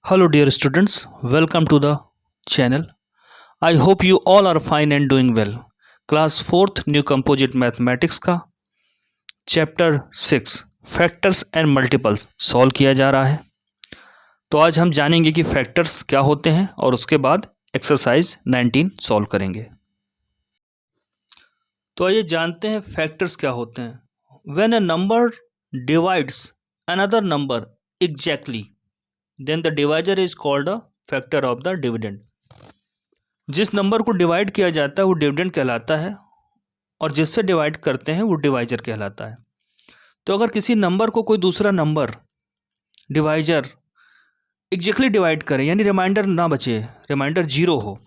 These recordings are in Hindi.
Hello, dear students. Welcome to the channel. I hope you all are fine and doing well. Class 4th New Composite Mathematics का chapter 6 factors and multiples solve किया जा रहा है। तो आज हम जानेंगे कि फैक्टर्स क्या होते हैं और उसके बाद एक्सरसाइज 19 सॉल्व करेंगे। तो आइए जानते हैं फैक्टर्स क्या होते हैं। When a number divides another number exactly then the divisor is called a factor of the dividend. जिस नंबर को डिवाइड किया जाता है वो डिविडेंड कहलाता है और जिससे डिवाइड करते हैं वो डिवाइजर कहलाता है। तो अगर किसी नंबर को कोई दूसरा नंबर डिवाइजर एग्जैक्टली डिवाइड करे यानी रिमाइंडर ना बचे, रिमाइंडर 0 हो,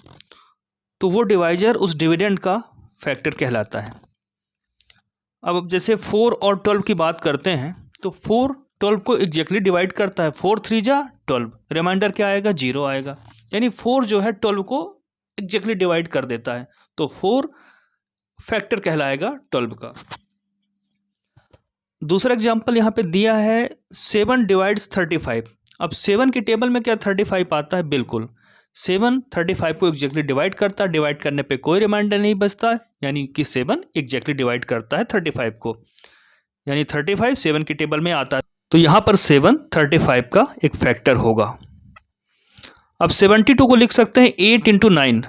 तो वो डिवाइजर उस डिविडेंड का फैक्टर कहलाता है। अब जैसे 4 और 12 की बात करते हैं तो 4 12 को एग्जैक्टली डिवाइड करता है। 4 3 जा 12, रिमाइंडर क्या आएगा? 0 आएगा। यानी 4 जो है 12 को एग्जैक्टली डिवाइड कर देता है, तो 4 फैक्टर कहलाएगा 12 का। दूसरा एग्जांपल यहाँ पे दिया है 7 डिवाइड्स 35। अब 7 की टेबल में क्या 35 आता है? बिल्कुल। 7 35 को एग्जैक्टली डिवाइड करता है, डिवाइड करने पे कोई रिमाइंडर नहीं बचता है, यानी कि 7 एग्जैक्टली डिवाइड करता है 35 को, यानी 35 7 की टेबल में आता है। तो यहाँ पर 7 35 का एक फैक्टर होगा। अब 72 को लिख सकते हैं 8 × 9,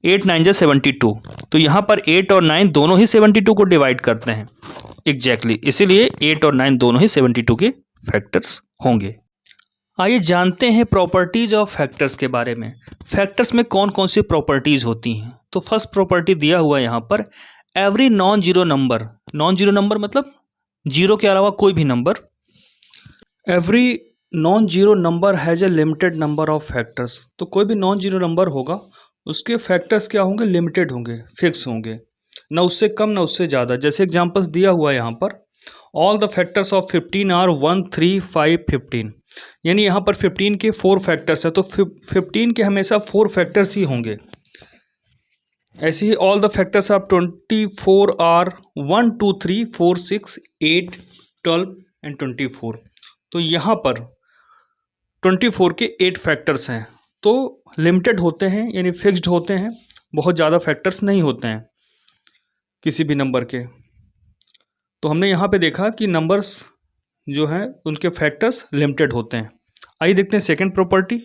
8 9 जा 72। तो यहाँ पर 8 और 9 दोनों ही 72 को डिवाइड करते हैं एग्जैक्टली, इसीलिए 8 और 9 दोनों ही 72 के फैक्टर्स होंगे। आइए जानते हैं प्रॉपर्टीज ऑफ फैक्टर्स के बारे में। फैक्टर्स में कौन कौन सी प्रॉपर्टीज होती हैं। तो फर्स्ट प्रॉपर्टी दिया हुआ है यहाँ पर, every non zero number. Non zero number मतलब जीरो के अलावा कोई भी number. Every non zero number has a limited number of factors. तो कोई भी नॉन जीरो नंबर होगा उसके फैक्टर्स क्या होंगे? लिमिटेड होंगे, फिक्स होंगे, ना उससे कम ना उससे ज़्यादा। जैसे एग्जांपल्स दिया हुआ है यहाँ पर, all the factors of 15 are 1 3 5 15। यानी यहाँ पर 15 के 4 फैक्टर्स है, तो 15 के हमेशा 4 फैक्टर्स ही होंगे। ऐसे ही all the factors of 24 are 1 2 3 4 6 8 12 and 24। तो यहाँ पर 24 के 8 फैक्टर्स हैं, तो लिमिटेड होते हैं यानी फिक्स्ड होते हैं, बहुत ज़्यादा फैक्टर्स नहीं होते हैं किसी भी नंबर के। तो हमने यहाँ पे देखा कि नंबर्स जो हैं उनके फैक्टर्स लिमिटेड होते हैं। आइए देखते हैं second property.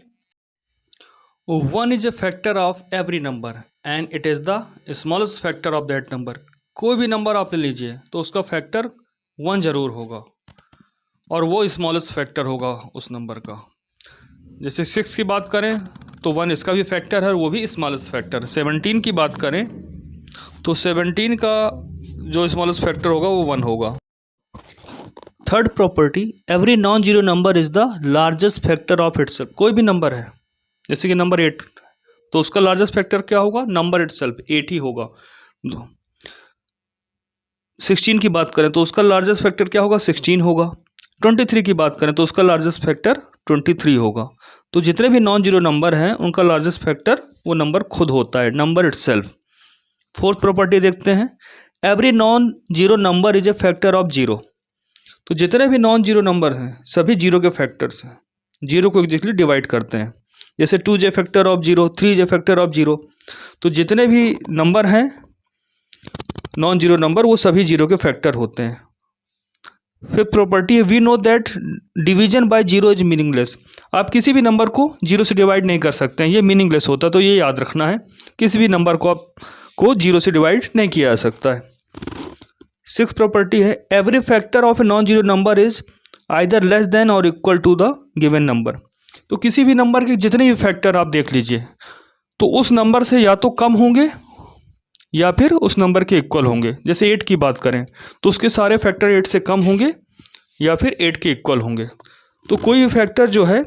1 is a factor of every number and it is the smallest factor of that number. कोई भी नंबर आप ले लीजिए तो उसका फैक्टर 1 ज़रूर होगा और वो स्मॉलेस्ट फैक्टर होगा उस नंबर का। जैसे 6 की बात करें तो 1 इसका भी फैक्टर है, वो भी स्मॉलेस्ट फैक्टर। 17 की बात करें तो 17 का जो स्मॉलेस्ट फैक्टर होगा वो 1 होगा। Third property, every non zero number is the largest factor of itself. कोई भी नंबर है जैसे कि नंबर 8, तो उसका लार्जेस्ट फैक्टर क्या होगा? नंबर इटसेल्फ 8 ही होगा। 16 की बात करें तो उसका लार्जेस्ट फैक्टर क्या होगा? 16 होगा। 23 की बात करें तो उसका लार्जेस्ट फैक्टर 23 होगा। तो जितने भी नॉन जीरो नंबर हैं उनका लार्जेस्ट फैक्टर वो नंबर खुद होता है, नंबर इटसेल्फ। फोर्थ प्रॉपर्टी देखते हैं, every non zero number is a factor of zero. तो जितने भी नॉन जीरो नंबर हैं सभी जीरो के फैक्टर्स हैं, जीरो को एग्जैक्टली डिवाइड करते हैं। जैसे 2 is a factor of zero, 3 is a factor of zero. तो जितने भी नंबर हैं नॉन जीरो नंबर वो सभी जीरो के फैक्टर होते हैं। फिफ्थ प्रॉपर्टी है, we know that division by zero is meaningless. आप किसी भी नंबर को जीरो से डिवाइड नहीं कर सकते हैं, ये मीनिंगलेस होता है। तो ये याद रखना है, किसी भी नंबर को आपको जीरो से डिवाइड नहीं किया जा सकता है। सिक्स्थ प्रॉपर्टी है, every factor of a non zero number is either less than और equal to the given number. तो किसी भी नंबर के जितने भी फैक्टर आप देख लीजिए तो उस नंबर से या तो कम होंगे या फिर उस नंबर के इक्वल होंगे। जैसे 8 की बात करें तो उसके सारे फैक्टर 8 से कम होंगे या फिर 8 के इक्वल होंगे। तो कोई भी फैक्टर जो है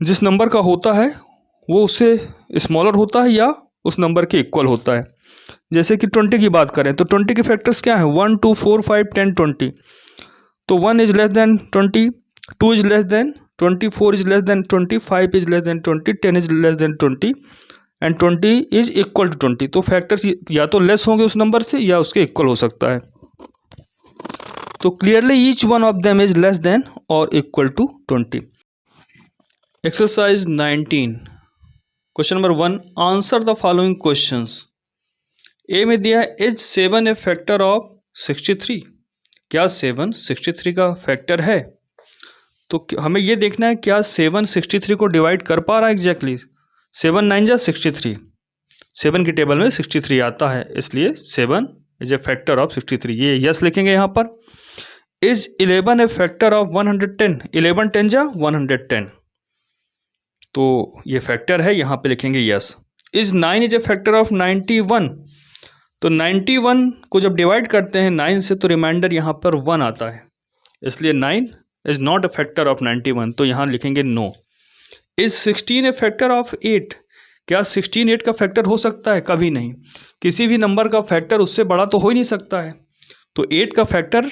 जिस नंबर का होता है वो उससे स्मॉलर होता है या उस नंबर के इक्वल होता है। जैसे कि 20 की बात करें तो 20 के फैक्टर्स क्या हैं? 1 2 4 5 10 20। तो 1 is less than 20, 2 is less than 20, 4 is less than 20, 5 is less than 20, 10 is less than 20 and 20 is equal to 20। तो फैक्टर्स या तो लेस होंगे उस नंबर से या उसके इक्वल हो सकता है। तो clearly each one of them is less than और equal to 20। Exercise 19 question number 1 answer the following questions. A में दिया है इज 7 ए फैक्टर ऑफ 63। क्या 7 63 का फैक्टर है? तो हमें ये देखना है क्या 7 63 को डिवाइड कर पा रहा है एग्जैक्टली। 7 9 जा 63, 7 की टेबल में 63 आता है, इसलिए 7 इज ए फैक्टर ऑफ 63। ये यस लिखेंगे यहाँ पर। Is 11 A factor of 110। 11 10 जा 110, तो ये फैक्टर है, यहाँ पे लिखेंगे yes. Is 9 is a factor of 91। तो 91 को जब डिवाइड करते हैं 9 से तो रिमाइंडर यहाँ पर 1 आता है, इसलिए 9 is not a factor of 91, तो यहाँ लिखेंगे no. Is 16 a factor of 8। क्या 16 8 का फैक्टर हो सकता है? कभी नहीं। किसी भी नंबर का फैक्टर उससे बड़ा तो हो ही नहीं सकता है, तो 8 का फैक्टर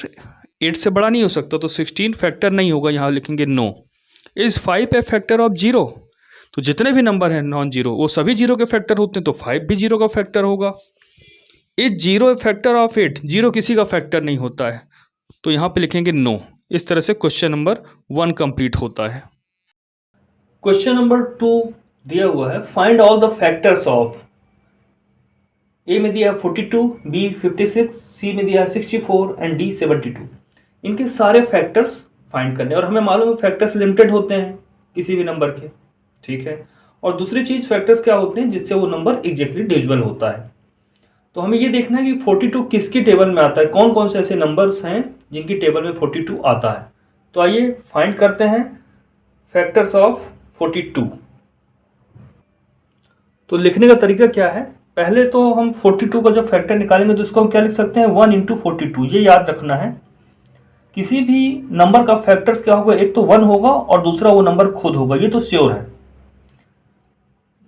8 से बड़ा नहीं हो सकता, तो 16 फैक्टर नहीं होगा, यहाँ लिखेंगे no. Is 5 a factor of 0। तो जितने भी नंबर हैं नॉन जीरो वो सभी जीरो के फैक्टर होते हैं, तो 5 भी जीरो का फैक्टर होगा। Is 0 A factor of 8। 0 किसी का फैक्टर नहीं होता है, तो यहाँ पे लिखेंगे नो। इस तरह से क्वेश्चन नंबर 1 कंप्लीट होता है। क्वेश्चन नंबर 2 दिया हुआ है find all the factors of. A में दिया है 42, बी 56, सी में दिया है 64 एंड डी 72। इनके सारे फैक्टर्स फाइंड करने, और हमें मालूम है फैक्टर्स लिमिटेड होते हैं किसी भी नंबर के, ठीक है। और दूसरी चीज फैक्टर्स क्या होते हैं जिससे वो नंबर एग्जैक्टली डिविजिबल होता है। तो हमें ये देखना है कि 42 किसकी टेबल में आता है, कौन कौन से ऐसे नंबर्स हैं जिनकी टेबल में 42 आता है। तो आइए फाइंड करते हैं फैक्टर्स ऑफ 42। तो लिखने का तरीका क्या है, पहले तो हम 42 का जब फैक्टर निकालेंगे तो इसको हम क्या लिख सकते हैं 1 इंटू 42। ये याद रखना है, किसी भी नंबर का फैक्टर्स क्या होगा, एक तो 1 होगा और दूसरा वो नंबर खुद होगा, ये तो श्योर है।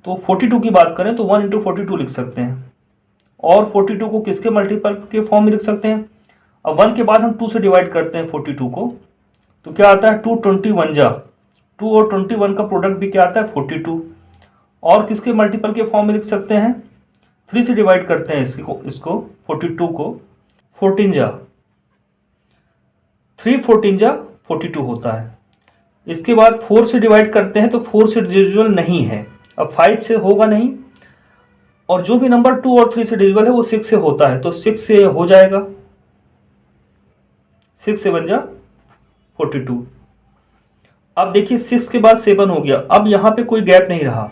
तो 42 की बात करें तो 1 इंटू 42 लिख सकते हैं, और 42 को किसके मल्टीपल के फॉर्म में लिख सकते हैं। अब 1 के बाद हम 2 से डिवाइड करते हैं 42 को, तो क्या आता है 2 21 जा 2 और 21 का प्रोडक्ट भी क्या आता है 42। और किसके मल्टीपल के फॉर्म में लिख सकते हैं, 3 से डिवाइड करते हैं इसको 42 को, 14 जा 3 14 जा 42 होता है। इसके बाद 4 से डिवाइड करते हैं तो 4 से डिविजिबल नहीं है, अब 5 से होगा नहीं, और जो भी नंबर 2 और 3 से डिविजिबल है वो 6 से होता है, तो 6 से हो जाएगा, 6 से बन जा 42। अब देखिए 6 के बाद 7 हो गया, अब यहाँ पे कोई गैप नहीं रहा,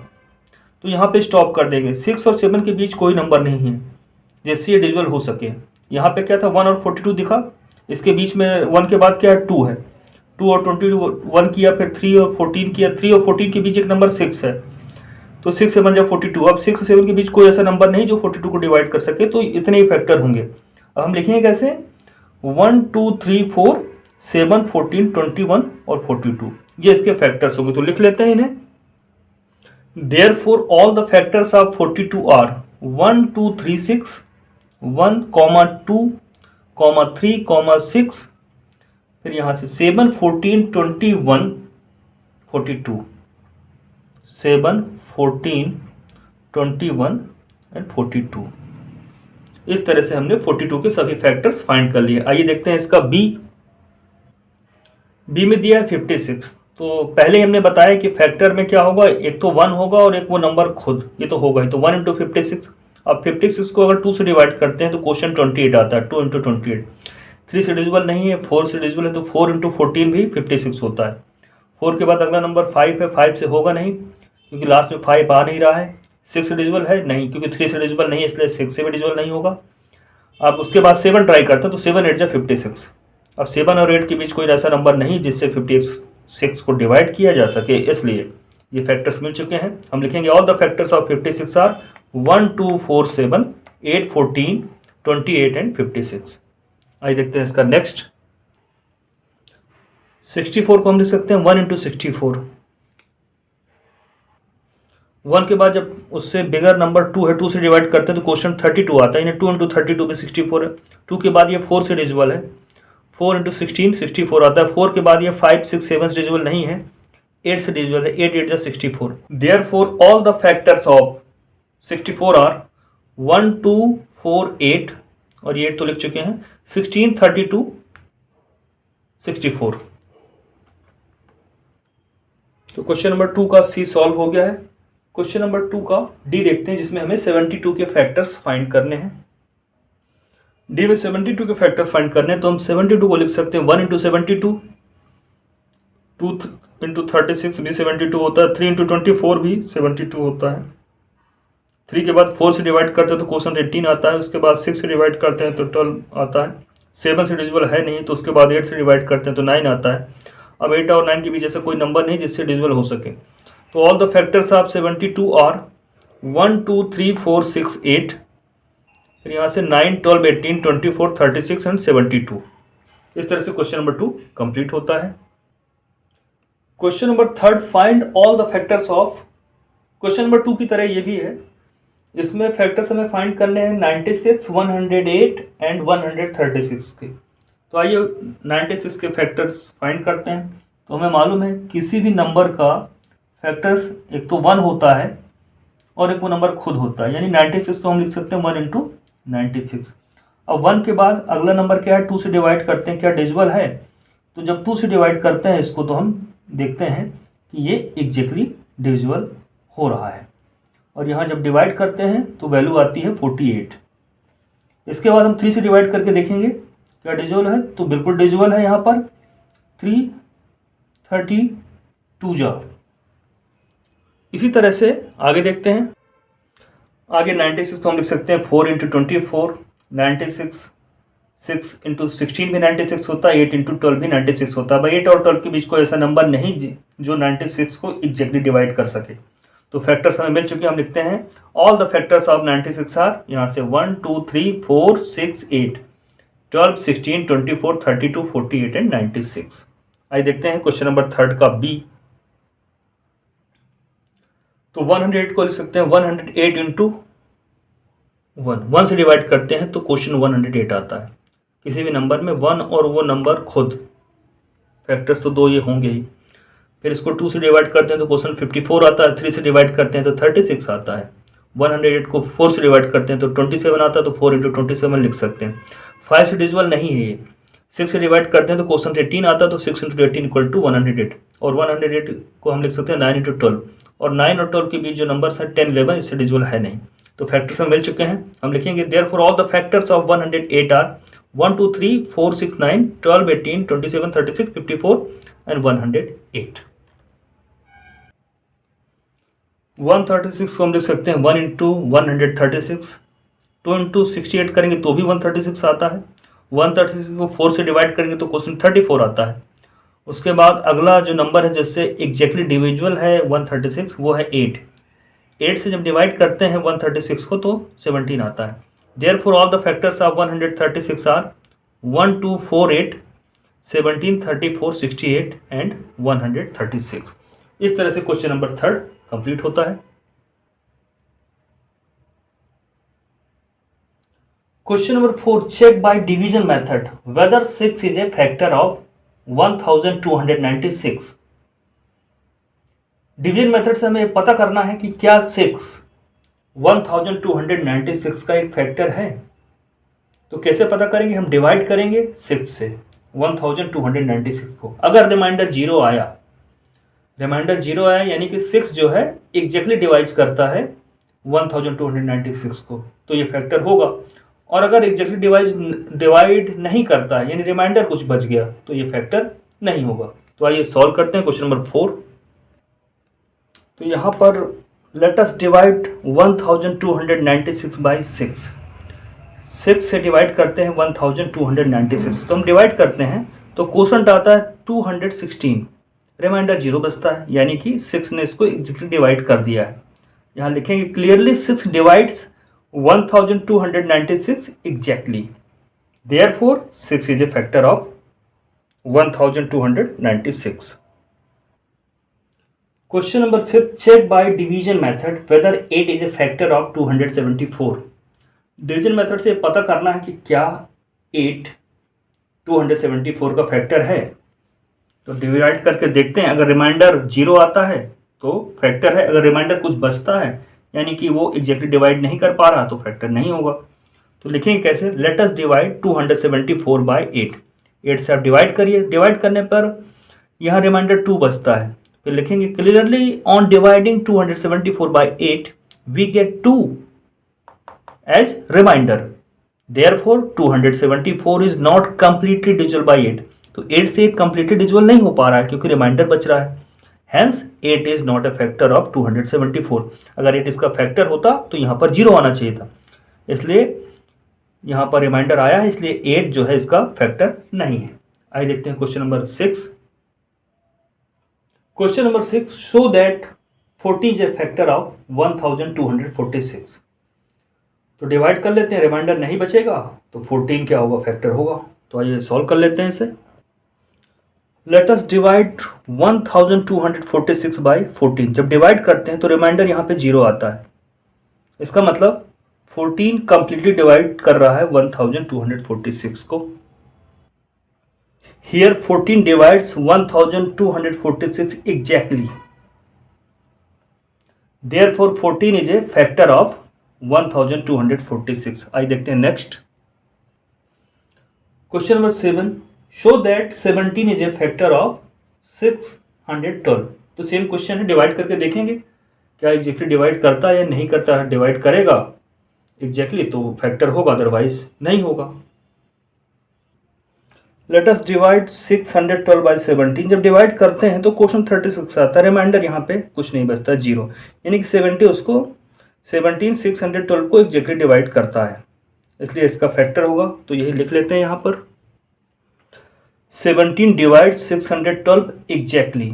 तो यहाँ पे स्टॉप कर देंगे। 6 और 7 के बीच कोई नंबर नहीं है जिससे ये डिविजिबल हो सके। यहाँ पे क्या था 1 और 42 दिखा, इसके बीच में 1 के बाद क्या है 2 है, 2 और 21 किया, फिर 3 और 14 किया, 3 और 14 के बीच एक नंबर 6 है, तो 6 से बन जाए 42। अब 6 और 7 के बीच कोई ऐसा नंबर नहीं जो 42 को डिवाइड कर सके, तो इतने ही फैक्टर होंगे। अब हम लिखेंगे कैसे 1 2 3 4 7 14 21 और 42, ये इसके फैक्टर्स होंगे। तो लिख लेते हैं इन्हें। Therefore all the factors of 42 are 1 2 3 6 1 2 3 6, फिर यहाँ से 7 14 21 42, 7 14 21 एंड 42। इस तरह से हमने 42 के सभी फैक्टर्स फाइंड कर लिए। आइए देखते हैं इसका बी में दिया है 56। तो पहले हमने बताया कि फैक्टर में क्या होगा, एक तो 1 होगा और एक वो नंबर खुद, ये तो होगा ही, तो 1 इंटू 56। अब 56 को अगर 2 से डिवाइड करते हैं तो क्वेश्चन 28 आता है, 2 इंटू 28। 3 से डिविजिबल नहीं है, 4 से डिविजिबल है, तो 4 इंटू 14 भी 56 होता है। 4 के बाद अगला नंबर 5 है, 5 से होगा नहीं क्योंकि लास्ट में 5 आ नहीं रहा है। 6 से डिविजिबल है नहीं, क्योंकि 3 से डिविजिबल नहीं है, इसलिए 6 से भी डिविजिबल नहीं होगा। अब उसके बाद 7 ट्राई करते हैं, तो 7 8 जा 56। अब 7 और 8 के बीच कोई ऐसा नंबर नहीं जिससे 56 को डिवाइड किया जा सके, इसलिए ये फैक्टर्स मिल चुके हैं। हम लिखेंगे all the factors of 56 are 1 2 4 7 8 14 28 and 56। आइए देखते हैं इसका नेक्स्ट। 64 को हम लिख सकते हैं 1 इंटू 64। 1 के बाद जब उससे बिगर नंबर 2 है, 2 से डिवाइड करते हैं तो क्वेश्चन 32 आता है, यानी 2 इंटू 32 भी 64 है। 2 के बाद ये 4 से डिविजिबल है, 4 इंटू 16 64 आता है। 4 के बाद ये 5 6 7 से डिविजिबल नहीं है, 8 से डिविजिबल है, 8 8 जा 64। Therefore all the factors of 64 are 1 2 4 8, और ये 8 तो लिख चुके हैं, 16 32 64। तो क्वेश्चन नंबर 2 का सी सॉल्व हो गया है। क्वेश्चन नंबर 2 का डी देखते हैं, जिसमें हमें 72 के फैक्टर्स फाइंड करने हैं। डी में 72 के फैक्टर्स फाइंड करने हैं, तो हम 72 को लिख सकते हैं 1 इंटू 72, 2 इंटू 36 भी 72 होता है, 3 इंटू 24 भी 72 होता है। 3 के बाद 4 से डिवाइड करते हैं तो क्वेश्चन 18 आता है, उसके बाद 6 से डिवाइड करते हैं तो 12 आता है। 7 से डिविजिबल है नहीं, तो उसके बाद 8 से डिवाइड करते हैं तो 9 आता है। अब 8 और 9 के बीच ऐसा कोई नंबर नहीं जिससे डिविजिबल हो सके। तो all the factors of 72 are 1 2 3 4 6 8, फिर यहाँ से 9 12 18 24 36 एंड 72। इस तरह से क्वेश्चन नंबर 2 कंप्लीट होता है। Question number 3 find all the factors of. Question number 2 की तरह ये भी है, इसमें फैक्टर्स हमें फाइंड करने हैं 96, 108 एंड 136 के। तो आइए 96 के फैक्टर्स फाइंड करते हैं। तो हमें मालूम है किसी भी नंबर का फैक्टर्स एक तो 1 होता है और एक वो नंबर खुद होता है, यानी 96 को हम लिख सकते हैं 1 इंटू 96। अब 1 के बाद अगला नंबर क्या है, 2 से डिवाइड करते हैं, क्या डिविजिबल है? तो जब 2 से डिवाइड करते हैं इसको, तो हम देखते हैं कि ये एग्जैक्टली डिविजिबल हो रहा है। और यहाँ जब डिवाइड करते हैं तो वैल्यू आती है 48। इसके बाद हम 3 से डिवाइड करके देखेंगे क्या डिविजिबल है, तो बिल्कुल डिविजिबल है। यहाँ पर 3 32 जा। इसी तरह से आगे देखते हैं। आगे 96 को हम लिख सकते हैं 4 इंटू 24, 96, 6 इंटू 16 भी 96 होता है, 8 इंटू 12 भी 96 होता है। भाई 8 और 12 के बीच कोई ऐसा नंबर नहीं जो 96 को एग्जैक्टली डिवाइड कर सके। तो फैक्टर्स हमें मिल चुके हैं, हम लिखते हैं all the factors of 96 are, यहाँ से 1 2 3 4 6 8 12 16 24 32 48 एंड 96। आइए देखते हैं क्वेश्चन नंबर 3 का बी। तो 108 को लिख सकते हैं 108 इंटू 1 से डिवाइड करते हैं तो क्वेश्चन 108 आता है। किसी भी नंबर में 1 और वो नंबर खुद, फैक्टर्स तो 2 ये होंगे ही। फिर इसको 2 से डिवाइड करते हैं तो क्वेश्चन 54 आता है। 3 से डिवाइड करते हैं तो 36 आता है। 108 को 4 से डिवाइड करते हैं तो 27 आता है, तो 4 इंटू 27 लिख सकते हैं। 5 से डिविजिबल नहीं है ये। 6 से डिवाइड करते हैं तो क्वेश्चन 18 आता है, तो 6 इंटू 18 इक्वल टू 108। और 108 को हम लिख सकते हैं 9 इंटू 12। और 9 और 12 के बीच जो नंबर्स हैं 10 11, इससे डिविजिबल है नहीं। तो फैक्टर्स में मिल चुके हैं, हम लिखेंगे therefore all the factors of 108 are 1 2 3 4 6 9 12 18 27 36 54 and 108। 136 को हम लिख सकते हैं 1 इंटू 136। 2 इंटू 68 करेंगे तो भी 136 आता है। 136 को 4 से डिवाइड करेंगे तो क्वेश्चन 34 आता है। उसके बाद अगला जो नंबर है जिससे एग्जैक्टली डिविजिबल है 136, वो है 8। 8 से जब डिवाइड करते हैं 136 को तो 17 आता है। Therefore all the factors of 136 are 1 2 4 8 17 34 68 and 136। इस तरह से क्वेश्चन नंबर 3 कंप्लीट होता है। Question number 4 check by division method whether 6 is a factor of 1296। Division method से हमें पता करना है कि क्या 6 1296 का एक फैक्टर है। तो कैसे पता करेंगे, हम डिवाइड करेंगे 6 से 1296 को। अगर रिमाइंडर 0 आया, यानी कि 6 जो है एग्जैक्टली डिवाइड करता है 1296 को, तो ये फैक्टर होगा। और अगर एग्जैक्टली डिवाइड नहीं करता है, यानी रिमाइंडर कुछ बच गया, तो ये फैक्टर नहीं होगा। तो आइए सॉल्व करते हैं क्वेश्चन नंबर 4। तो यहाँ पर लेट अस डिवाइड 1296 बाई 6। 6 से डिवाइड करते हैं 1296, तो हम डिवाइड करते हैं तो क्वोशंट आता है 216, रिमाइंडर 0 बचता है, यानी कि 6 ने इसको एग्जैक्टली डिवाइड कर दिया है। यहाँ लिखेंगे clearly 6 divides 1296 exactly. Therefore, 6 is a factor of 1296. Question number 5. Check by division method whether 8 is a factor of 274. Division method से पता करना है कि क्या 8 274 का फैक्टर है। तो डिवाइड करके देखते हैं, अगर रिमाइंडर 0 आता है तो फैक्टर है, अगर रिमाइंडर कुछ बचता है यानी कि वो एग्जैक्टली डिवाइड नहीं कर पा रहा तो फैक्टर नहीं होगा। तो लिखेंगे कैसे, लेट अस डिवाइड 274 बाई 8। 8 से आप डिवाइड करिए, डिवाइड करने पर यहाँ रिमाइंडर 2 बचता है, फिर लिखेंगे clearly on dividing 274 by 8 we get 2 as remainder, therefore 274 is not completely divisible by 8। तो 8 से 8 कंप्लीटली डिविजिबल नहीं हो पा रहा है क्योंकि रिमाइंडर बच रहा है। Hence 8 is not a factor of 274। अगर 8 इसका फैक्टर होता तो यहाँ पर 0 आना चाहिए था, इसलिए यहाँ पर रिमाइंडर आया है, इसलिए 8 जो है इसका फैक्टर नहीं है। आइए देखते हैं question number 6। Question number 6, show that 14 is a factor of 1246। तो डिवाइड कर लेते हैं, रिमाइंडर नहीं बचेगा तो 14 क्या होगा, फैक्टर होगा। तो आइए सॉल्व कर लेते हैं इसे। Late us divide 1246 by 14। जब डिवाइड करते हैं तो रिमाइंडर यहाँ पे 0 आता है, इसका मतलब 14 कंप्लीटली डिवाइड कर रहा है 1246 को। Here 14 divides 1246 exactly, therefore 14 is a factor of 1246। आइए देखते हैं next. Question number 7, show that 17 is a factor of 612। तो सेम क्वेश्चन है, डिवाइड करके देखेंगे क्या एग्जैक्टली डिवाइड करता है या नहीं करता है। डिवाइड करेगा एग्जैक्टली तो फैक्टर होगा, अदरवाइज नहीं होगा। Late us divide 612 by 17। जब डिवाइड करते हैं तो क्वेश्चन 36 आता है, रिमाइंडर यहाँ पे कुछ नहीं बचता, 0, यानी कि 17 उसको 17 612 को एग्जैक्टली डिवाइड करता है, इसलिए इसका फैक्टर होगा। तो यही लिख लेते हैं यहाँ पर, 17 डिवाइड 612 एग्जैक्टली,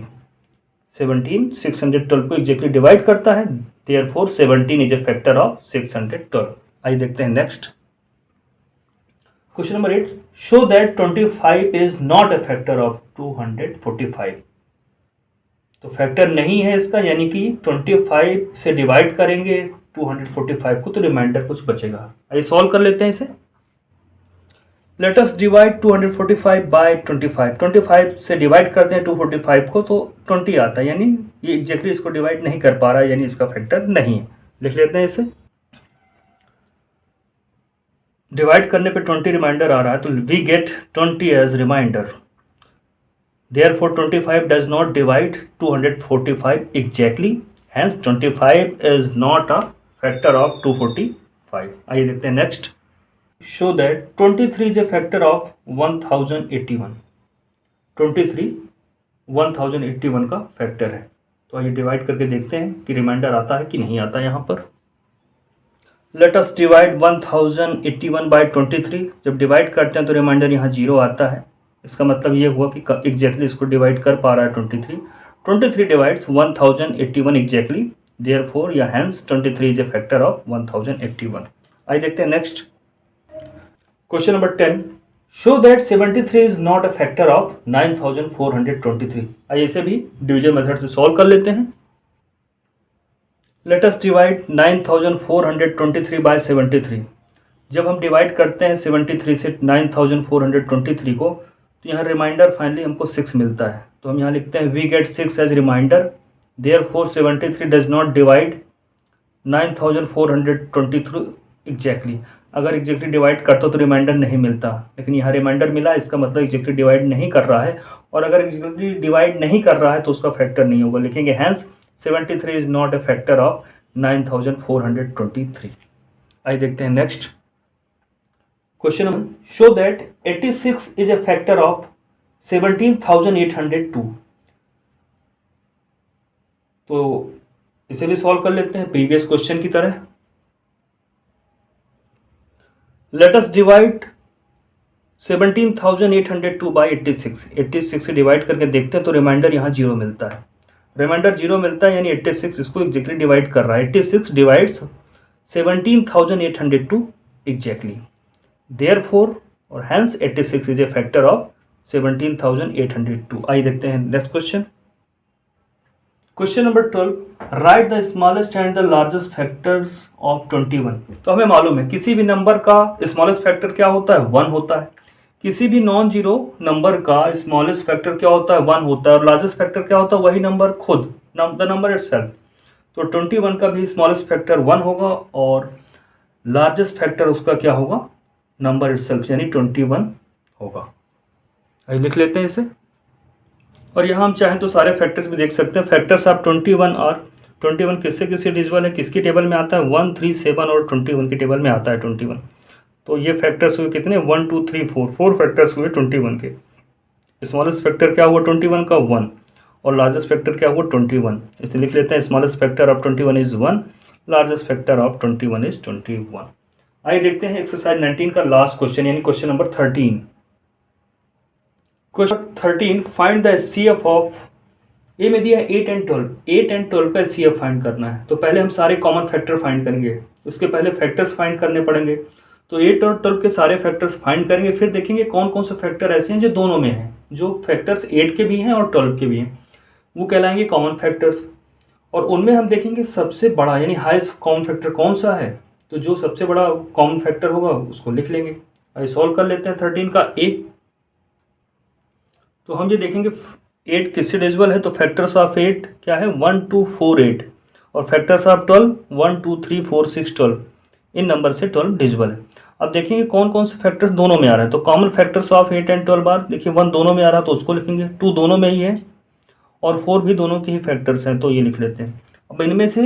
17 612 को एग्जैक्टली डिवाइड करता है, therefore 17 is a factor of 612। आइए देखते हैं next. Question number 8, show that 25 is not a factor of 245। तो फैक्टर नहीं है इसका, यानी कि 25 से डिवाइड करेंगे 245 को तो रिमाइंडर कुछ बचेगा। आइए सॉल्व कर लेते हैं इसे। Late us divide 245 bye 25। 25 से डिवाइड करते हैं 245 को तो 20 आता है, यानी ये एग्जैक्टली इसको डिवाइड नहीं कर पा रहा है, यानी इसका फैक्टर नहीं है। लिख लेते हैं इसे। डिवाइड करने पे 20 रिमाइंडर आ रहा है तो we get 20 as remainder, therefore 25 does not divide 245 exactly, hence 25 is not a factor of 245। आइए देखते हैं next. Show that 23 is a factor of 1081। 23 1081 का फैक्टर है। तो आइए डिवाइड करके देखते हैं कि रिमाइंडर आता है कि नहीं आता यहाँ पर। Late us divide 1081 by 23। जब डिवाइड करते हैं तो रिमाइंडर यहाँ 0 आता है, इसका मतलब ये हुआ कि एग्जैक्टली इसको डिवाइड कर पा रहा है 23। 23 डिवाइड्स 1081 एग्जैक्टली, देयरफॉर या hence 23 is a factor of 1081। आइए देखते हैं next. Question number 10, show that 73 is not a factor of 9423। आइए इसे भी डिवीजन मेथड से सॉल्व कर लेते हैं। Let us divide 9423 by 73। जब हम डिवाइड करते हैं 73 से 9423 को तो यहाँ रिमाइंडर फाइनली हमको 6 मिलता है, तो हम यहाँ लिखते हैं we get 6 as remainder, therefore 73 does not divide 9423 exactly. अगर एग्जैक्टली डिवाइड करता तो रिमाइंडर नहीं मिलता, लेकिन यहाँ रिमाइंडर मिला, इसका मतलब एग्जैक्टली डिवाइड नहीं कर रहा है, और अगर एग्जैक्टली डिवाइड नहीं कर रहा है तो उसका फैक्टर नहीं होगा। लिखेंगे hence 73 is not a factor of 9423। आइए देखते हैं next question number, show that 86 is a factor of 17,802। तो इसे भी सॉल्व कर लेते हैं प्रीवियस क्वेश्चन की तरह। Late us divide 17,802 by 86। 86 से डिवाइड करके देखते हैं तो रिमाइंडर यहाँ 0 मिलता है, रिमाइंडर 0 मिलता है, यानी 86 इसको एग्जैक्टली डिवाइड कर रहा है। 86 डिवाइड्स 17,802 एग्जैक्टली, देयरफॉर और hence 86 is a factor of 17,802। आइए देखते हैं next question. Question number 12, write the smallest and the largest factors of 21। तो हमें मालूम है किसी भी नंबर का स्मॉलेस्ट फैक्टर क्या होता है, 1 होता है। किसी भी नॉन जीरो नंबर का स्मॉलेस्ट फैक्टर क्या होता है, 1 होता है, और लार्जेस्ट फैक्टर क्या होता है, वही नंबर खुद, द नंबर इटसेल्फ। तो 21 का भी स्मॉलेस्ट फैक्टर 1 होगा और लार्जेस्ट फैक्टर उसका क्या होगा, नंबर इटसेल्फ, यानी 21 होगा। आइए लिख लेते हैं इसे। और यहाँ हम चाहें तो सारे फैक्टर्स भी देख सकते हैं। फैक्टर्स ऑफ 21 और 21 किससे किससे डिविजिबल है, किसकी टेबल में आता है, 1, 3, 7 और 21 की टेबल में आता है 21। तो ये फैक्टर्स हुए कितने, 1, 2, 3, 4 फैक्टर्स हुए 21 के। स्मॉलेस्ट फैक्टर क्या हुआ 21 का, 1, और लार्जेस्ट फैक्टर क्या हुआ 21। इसे लिख लेते हैं, smallest factor of 21 is 1, largest factor of 21 is 21। आइए देखते हैं एक्सरसाइज 19 का लास्ट क्वेश्चन यानी question number 13। Question 13, find the HCF of, A में दिया है 8 एंड 12, 8 एंड 12 का एचसीएफ फाइंड करना है। तो पहले हम सारे कॉमन फैक्टर फाइंड करेंगे, उसके पहले फैक्टर्स फाइंड करने पड़ेंगे। तो 8 और 12 के सारे फैक्टर्स फाइंड करेंगे, फिर देखेंगे कौन कौन से फैक्टर ऐसे हैं जो दोनों में हैं, जो फैक्टर्स 8 के भी हैं और 12 के भी हैं, वो कहलाएंगे कॉमन फैक्टर्स। और उनमें हम देखेंगे सबसे बड़ा यानी हाईएस्ट कॉमन फैक्टर कौन सा है, तो जो सबसे बड़ा कॉमन फैक्टर होगा उसको लिख लेंगे। आइए सॉल्व कर लेते हैं 13 का ए। तो हम ये देखेंगे 8 किससे डिविजिबल है, तो फैक्टर्स ऑफ 8 क्या है, 1, 2, 4, 8, और फैक्टर्स ऑफ 12 1, 2, 3, 4, 6, 12, इन नंबर से 12 डिविजिबल है। अब देखेंगे कौन कौन से फैक्टर्स दोनों में आ रहे हैं। तो कॉमन फैक्टर्स ऑफ 8 एंड 12 बार देखिए 1 दोनों में आ रहा है तो उसको लिखेंगे, 2 दोनों में ही है और 4 भी दोनों के ही फैक्टर्स हैं तो ये लिख लेते हैं। अब इनमें से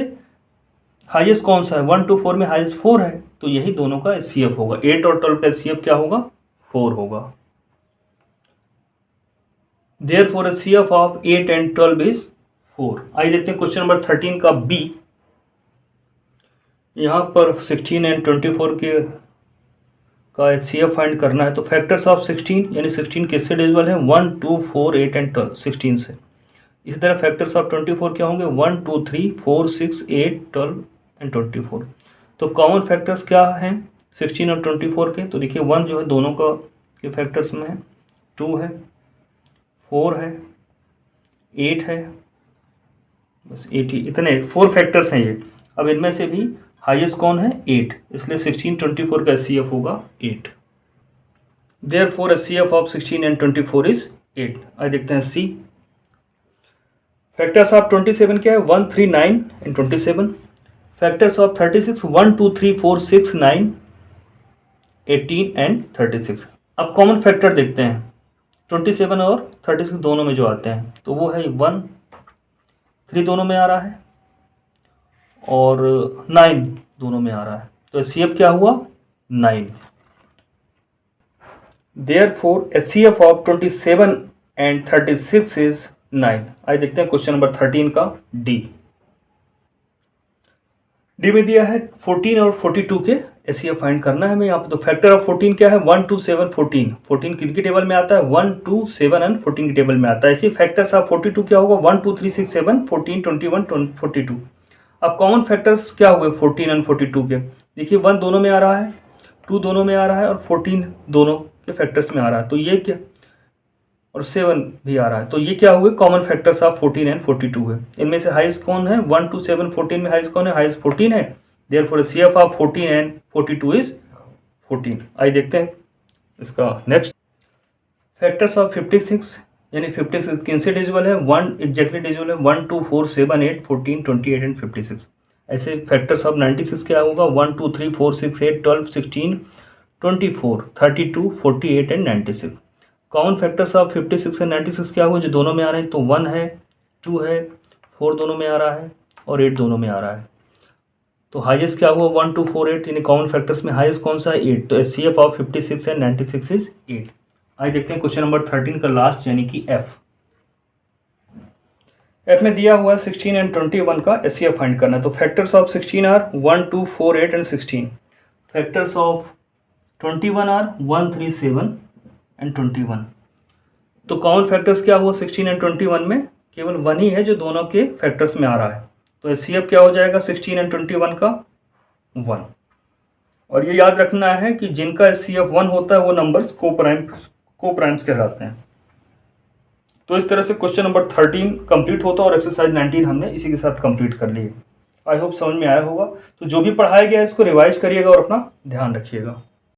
हाईएस्ट कौन सा है, 1 to 4 में हाईएस्ट 4 है, तो यही दोनों का एचसीएफ होगा। 8 और 12 का एचसीएफ क्या होगा, 4 होगा। Therefore HCF of 8 and 12 is 4। आइए देखते हैं क्वेश्चन नंबर 13 का बी। यहाँ पर 16 एंड 24 के का HCF फाइंड करना है। तो फैक्टर्स ऑफ 16 यानी 16 किससे डिविजिबल है, 1, 2, 4, 8 एंड 12, 16 से। इसी तरह फैक्टर्स ऑफ 24 क्या होंगे, 1, 2, 3, 4, 6, 8, 12 एंड 24। तो कॉमन फैक्टर्स क्या हैं 16 और 24 के, तो देखिए 1 जो है दोनों का के फैक्टर्स में है, 2 है, 4 है, 8 है, बस 8 ही, इतने 4 फैक्टर्स हैं ये। अब इनमें से भी हाईएस्ट कौन है, 8, इसलिए 16 24 का एचसीएफ होगा 8। Therefore HCF of 16 and 24 is 8। आइए देखते हैं सी। फैक्टर्स ऑफ 27 क्या है, 1, 3, 9 एंड 27। Factors of 36 1, 2, 3, 4, 6, 9, 18 and 36। अब कॉमन फैक्टर देखते हैं 27 और 36 दोनों में जो आते हैं, तो वो है 1, 3 दोनों में आ रहा है और 9 दोनों में आ रहा है, तो एचसीएफ क्या हुआ 9। Therefore HCF of 27 and 36 is 9। आइए देखते हैं क्वेश्चन नंबर 13 का डी। डी में दिया है 14 और 42 के एचसीएफ फाइंड करना है हमें यहाँ पे। तो फैक्टर ऑफ 14 क्या है, 1, 2, 7, 14। 14 किनकी टेबल में आता है, 1, 2, 7 एंड 14 की टेबल में आता है। ऐसे फैक्टर्स ऑफ 42 क्या होगा, 1, 2, 3, 6, 7, 14, 21, 42। अब कॉमन फैक्टर्स क्या हुए 14 एंड 42 के, देखिए 1 दोनों में आ रहा है, 2 दोनों में आ रहा है और 14 दोनों के फैक्टर्स में आ रहा है, तो ये क्या, और 7 भी आ रहा है, तो ये क्या हुए कॉमन फैक्टर्स ऑफ 14 एंड 42 है। इनमें से हाईएस्ट कौन है, 1, 2, 7, 14 में हाईएस्ट कौन है, हाईएस्ट 14 है। Therefore HCF of 14 and 42 is 14। आइए देखते हैं इसका नेक्स्ट। फैक्टर्स ऑफ 56 यानी 56 किनसे डिविजिबल है, 1 एग्जैक्टली डिविजिबल है, 1, 2, 4, 7, 8, 14, 28 एंड 56। ऐसे फैक्टर्स ऑफ 96 क्या होगा, 1, 2, 3, 4, 6, 8, 12, 16, 24, 32, 48 and 96। Common factors of 56 and 96 क्या हुआ, जो दोनों में आ रहे हैं, तो 1 है, 2 है, 4 दोनों में आ रहा है और 8 दोनों में आ रहा है। तो हाईएस्ट क्या हुआ 1, 2, 4, 8, यानी कॉमन फैक्टर्स में हाईएस्ट कौन सा है 8। तो एचसीएफ ऑफ 56 एंड 96 इज 8। आइए देखते हैं क्वेश्चन नंबर 13 का लास्ट यानी कि एफ। एफ में दिया हुआ 16 एंड 21 का एचसीएफ फाइंड करना है। तो factors of 16 are 1, 2, 4, 8 and 16। Factors of 21 are 1, 3, 7 and 21। तो कॉमन फैक्टर्स क्या हुआ 16 एंड 21 में, केवल 1 ही है जो दोनों के फैक्टर्स में आ रहा है। तो एचसीएफ क्या हो जाएगा 16 एंड 21 का 1। और ये याद रखना है कि जिनका एचसीएफ 1 होता है वो नंबर्स कोप्राइम्स कहलाते हैं। तो इस तरह से क्वेश्चन नंबर 13 कंप्लीट होता है और एक्सरसाइज 19 हमने इसी के साथ कंप्लीट कर ली है। आई होप समझ में आया होगा। तो जो भी पढ़ाया गया है इसको रिवाइज करिएगा और अपना ध्यान रखिएगा।